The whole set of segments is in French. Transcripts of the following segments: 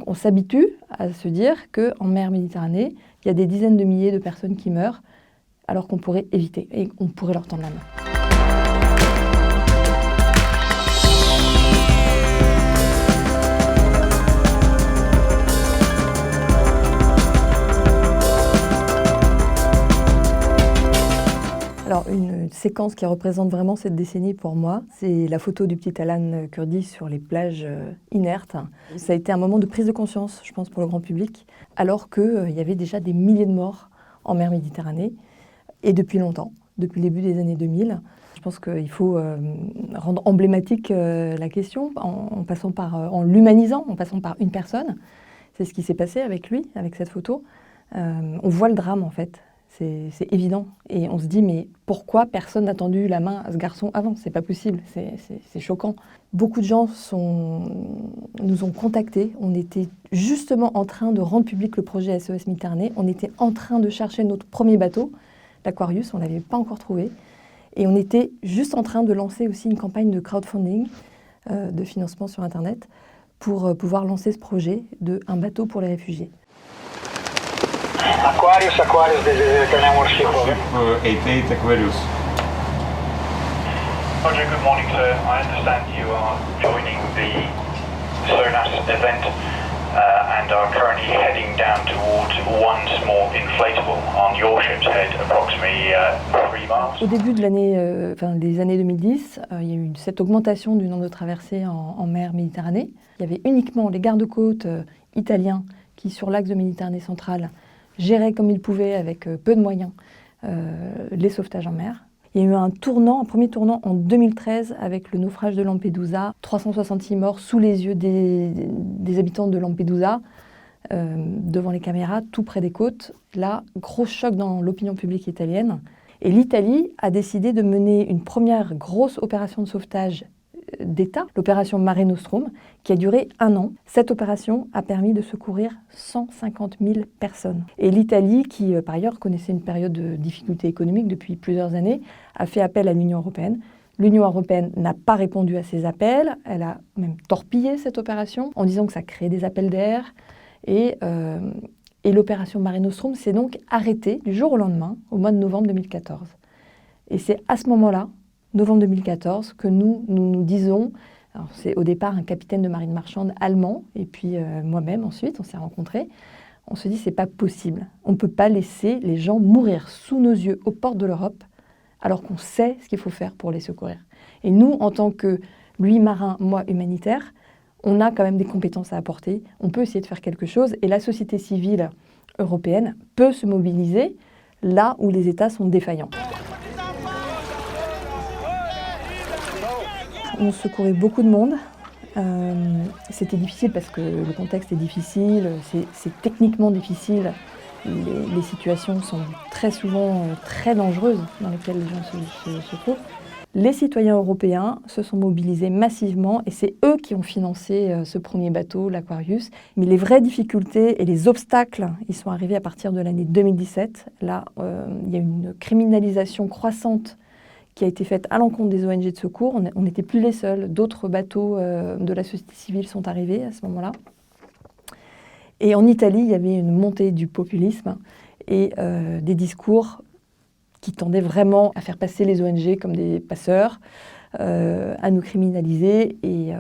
On s'habitue à se dire qu'en mer Méditerranée, il y a des dizaines de milliers de personnes qui meurent alors qu'on pourrait éviter et on pourrait leur tendre la main. Alors, une séquence qui représente vraiment cette décennie pour moi, c'est la photo du petit Alan Kurdi sur les plages inertes. Ça a été un moment de prise de conscience, je pense, pour le grand public, alors qu'il y avait déjà des milliers de morts en mer Méditerranée, et depuis longtemps, depuis le début des années 2000. Je pense qu'il faut rendre emblématique la question en l'humanisant, en passant par une personne. C'est ce qui s'est passé avec lui, avec cette photo. On voit le drame, en fait. C'est évident. Et on se dit, mais pourquoi personne n'a tendu la main à ce garçon avant ? C'est pas possible, c'est choquant. Beaucoup de gens nous ont contactés. On était justement en train de rendre public le projet SOS Méditerranée. On était en train de chercher notre premier bateau, l'Aquarius, on ne l'avait pas encore trouvé. Et on était juste en train de lancer aussi une campagne de crowdfunding, de financement sur Internet, pour pouvoir lancer ce projet d'un bateau pour les réfugiés. Aquarius, désolé, морских воды. 88 Aquarius. Roger, good morning, sir. I understand you are joining the SONAS event and are currently heading down towards one small inflatable on your ship's head, approximately 3 miles. Au début de des années 2010, il y a eu cette augmentation du nombre de traversées en mer Méditerranée. Il y avait uniquement les gardes-côtes italiens qui, sur l'axe de Méditerranée centrale, géraient comme ils pouvaient, avec peu de moyens, les sauvetages en mer. Il y a eu un premier tournant en 2013 avec le naufrage de Lampedusa, 366 morts sous les yeux des habitants de Lampedusa, devant les caméras, tout près des côtes. Là, gros choc dans l'opinion publique italienne. Et l'Italie a décidé de mener une première grosse opération de sauvetage d'État, l'opération Mare Nostrum, qui a duré 1 an. Cette opération a permis de secourir 150 000 personnes. Et l'Italie, qui par ailleurs connaissait une période de difficulté économique depuis plusieurs années, a fait appel à l'Union européenne. L'Union européenne n'a pas répondu à ces appels, elle a même torpillé cette opération en disant que ça créait des appels d'air. Et l'opération Mare Nostrum s'est donc arrêtée du jour au lendemain, au mois de novembre 2014. Et c'est à ce moment-là, novembre 2014, que nous disons, alors c'est au départ un capitaine de marine marchande allemand, et puis moi-même ensuite, on s'est rencontrés, on se dit c'est pas possible, on ne peut pas laisser les gens mourir sous nos yeux aux portes de l'Europe, alors qu'on sait ce qu'il faut faire pour les secourir. Et nous, en tant que lui marin, moi humanitaire, on a quand même des compétences à apporter, on peut essayer de faire quelque chose, et la société civile européenne peut se mobiliser là où les États sont défaillants. On secourait beaucoup de monde. C'était difficile parce que le contexte est difficile, c'est techniquement difficile. Les situations sont très souvent très dangereuses dans lesquelles les gens se trouvent. Les citoyens européens se sont mobilisés massivement et c'est eux qui ont financé ce premier bateau, l'Aquarius. Mais les vraies difficultés et les obstacles, ils sont arrivés à partir de l'année 2017. Là, il y a une criminalisation croissante qui a été faite à l'encontre des ONG de secours. On n'était plus les seuls. D'autres bateaux de la société civile sont arrivés à ce moment-là. Et en Italie, il y avait une montée du populisme et des discours qui tendaient vraiment à faire passer les ONG comme des passeurs, à nous criminaliser et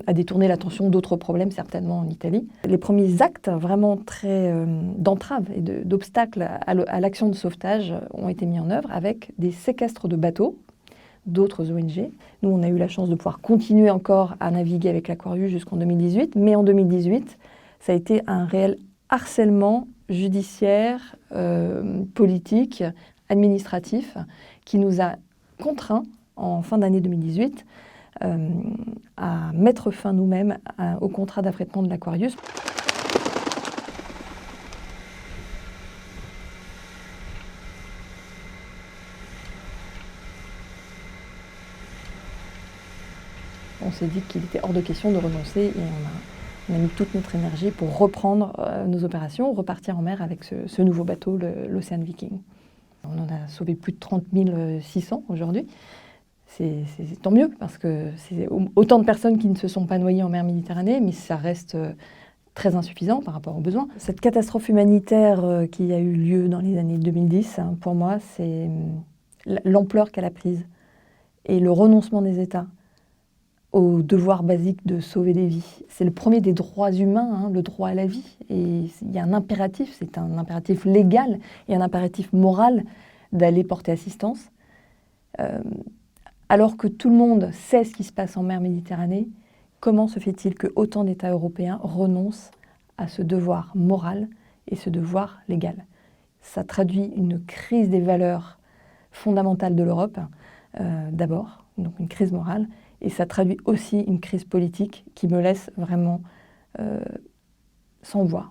à détourner l'attention d'autres problèmes, certainement en Italie. Les premiers actes vraiment très d'entrave et d'obstacles à l'action de sauvetage ont été mis en œuvre avec des séquestres de bateaux d'autres ONG. Nous, on a eu la chance de pouvoir continuer encore à naviguer avec l'Aquarius jusqu'en 2018, mais en 2018, ça a été un réel harcèlement judiciaire, politique, administratif, qui nous a contraints, en fin d'année 2018, à mettre fin nous-mêmes au contrat d'affrètement de l'Aquarius. On s'est dit qu'il était hors de question de renoncer et on a mis toute notre énergie pour reprendre nos opérations, repartir en mer avec ce nouveau bateau, l'Ocean Viking. On en a sauvé plus de 30 600 aujourd'hui. C'est tant mieux parce que c'est autant de personnes qui ne se sont pas noyées en mer Méditerranée, mais ça reste très insuffisant par rapport aux besoins. Cette catastrophe humanitaire qui a eu lieu dans les années 2010, pour moi, c'est l'ampleur qu'elle a prise et le renoncement des États au devoir basique de sauver des vies. C'est le premier des droits humains, le droit à la vie. Et il y a un impératif, c'est un impératif légal et un impératif moral d'aller porter assistance. Alors que tout le monde sait ce qui se passe en mer Méditerranée, comment se fait-il que autant d'États européens renoncent à ce devoir moral et ce devoir légal? Ça traduit une crise des valeurs fondamentales de l'Europe, d'abord, donc une crise morale, et ça traduit aussi une crise politique qui me laisse vraiment sans voix.